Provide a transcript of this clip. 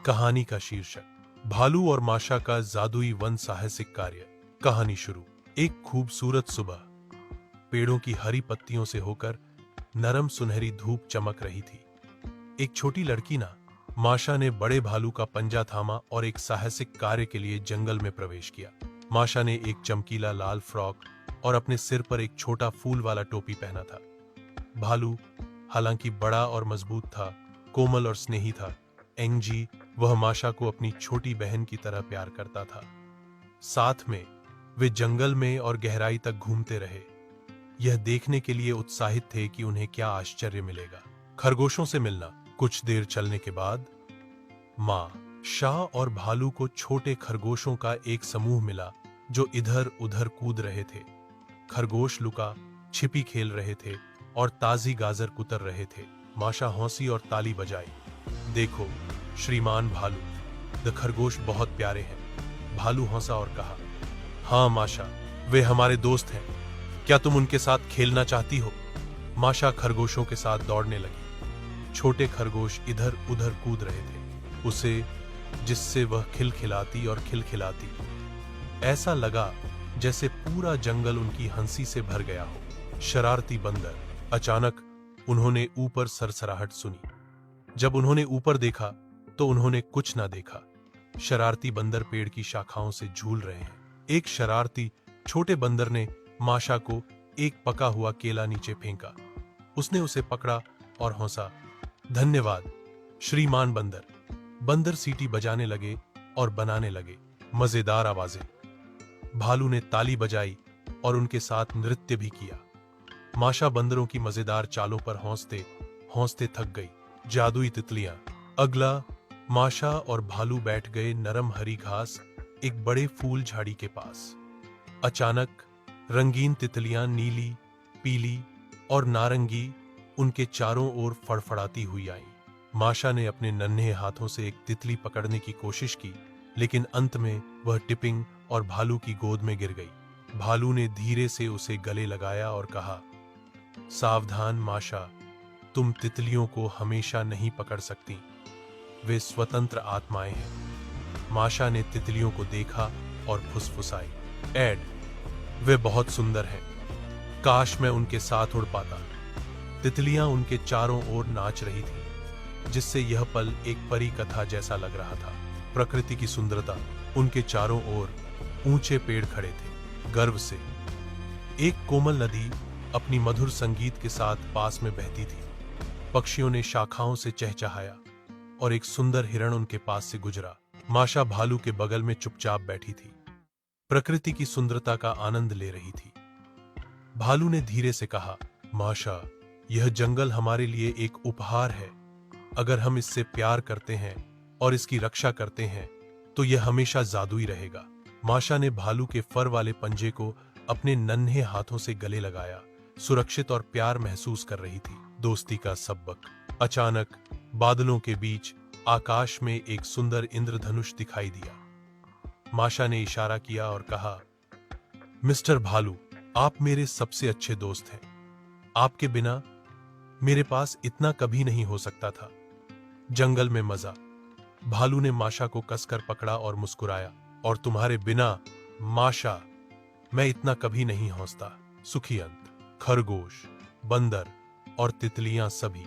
कहानी का शीर्षक भालू और माशा का जादुई वन साहसिक कार्य। कहानी शुरू। एक खूबसूरत सुबह, पेड़ों की हरी पत्तियों से होकर नरम सुनहरी धूप चमक रही थी। एक छोटी लड़की माशा ने बड़े भालू का पंजा थामा और एक साहसिक कार्य के लिए जंगल में प्रवेश किया। माशा ने एक चमकीला लाल फ्रॉक और अपने सिर पर एक छोटा फूल वाला टोपी पहना था। भालू, हालांकि बड़ा और मजबूत था, कोमल और स्नेही था। एंजी, वह माशा को अपनी छोटी बहन की तरह प्यार करता था। साथ में वे जंगल में और गहराई तक घूमते रहे, यह देखने के लिए उत्साहित थे कि उन्हें क्या आश्चर्य मिलेगा। खरगोशों से मिलना। कुछ देर चलने के बाद माशा और भालू को छोटे खरगोशों का एक समूह मिला जो इधर उधर कूद रहे थे। खरगोश लुका छिपी खेल रहे थे और ताजी गाजर कुतर रहे थे। माशा हंसी और ताली बजाई। देखो श्रीमान भालू, द खरगोश बहुत प्यारे हैं। भालू हंसा और कहा, हाँ माशा, वे हमारे दोस्त हैं। क्या तुम उनके साथ खेलना चाहती हो? माशा खरगोशों के साथ दौड़ने लगी। छोटे खरगोश इधर उधर कूद रहे थे उसे, जिससे वह खिलखिलाती और खिलखिलाती। ऐसा लगा जैसे पूरा जंगल उनकी हंसी से भर गया हो। शरारती बंदर। अचानक उन्होंने ऊपर सरसराहट सुनी। जब उन्होंने ऊपर देखा तो उन्होंने कुछ ना देखा। शरारती बंदर पेड़ की शाखाओं से झूल रहे हैं। एक शरारती छोटे बंदर ने माशा को एक पका हुआ केला नीचे फेंका। उसने उसे पकड़ा और हंसा, धन्यवाद श्रीमान बंदर। बंदर सीटी बजाने लगे और बनाने लगे मजेदार आवाजें। भालू ने ताली बजाई और उनके साथ नृत्य भी किया। माशा बंदरों की मजेदार चालों पर हौंसते हौंसते थक गई। जादुई तितलियां। अगला, माशा और भालू बैठ गए नरम हरी घास एक बड़े फूल झाड़ी के पास। अचानक रंगीन तितलियां नीली, पीली और नारंगी उनके चारों ओर फड़फड़ाती हुई आईं। माशा ने अपने नन्हे हाथों से एक तितली पकड़ने की कोशिश की, लेकिन अंत में वह टिपिंग और भालू की गोद में गिर गई। भालू ने धीरे से उसे गले लगाया और कहा, सावधान माशा, तुम तितलियों को हमेशा नहीं पकड़ सकती, वे स्वतंत्र आत्माएं हैं। माशा ने तितलियों को देखा और फुसफुसाई, एड, वे बहुत सुंदर हैं, काश मैं उनके साथ उड़ पाता। तितलियां उनके चारों ओर नाच रही थीं, जिससे यह पल एक परी कथा जैसा लग रहा था। प्रकृति की सुंदरता। उनके चारों ओर ऊंचे पेड़ खड़े थे, गर्व से। एक कोमल नदी अपनी मधुर संगीत के साथ पास में बहती थी। पक्षियों ने शाखाओं से चहचहाया और एक सुंदर हिरण उनके पास से गुजरा। माशा भालू के बगल में चुपचाप बैठी थी, प्रकृति की सुंदरता का आनंद ले रही थी। भालू ने धीरे से कहा, माशा, यह जंगल हमारे लिए एक उपहार है। अगर हम इससे प्यार करते हैं और इसकी रक्षा करते हैं तो यह हमेशा जादुई रहेगा। माशा ने भालू के फर वाले पंजे को अपने नन्हे हाथों से गले लगाया, सुरक्षित और प्यार महसूस कर रही थी। दोस्ती का सबक। अचानक बादलों के बीच आकाश में एक सुंदर इंद्रधनुष दिखाई दिया। माशा ने इशारा किया और कहा, मिस्टर भालू, आप मेरे सबसे अच्छे दोस्त हैं। आपके बिना मेरे पास इतना कभी नहीं हो सकता था। जंगल में मजा। भालू ने माशा को कसकर पकड़ा और मुस्कुराया, और तुम्हारे बिना माशा, मैं इतना कभी नहीं हौसता। सुखी अंत। खरगोश, बंदर और तितलियां सभी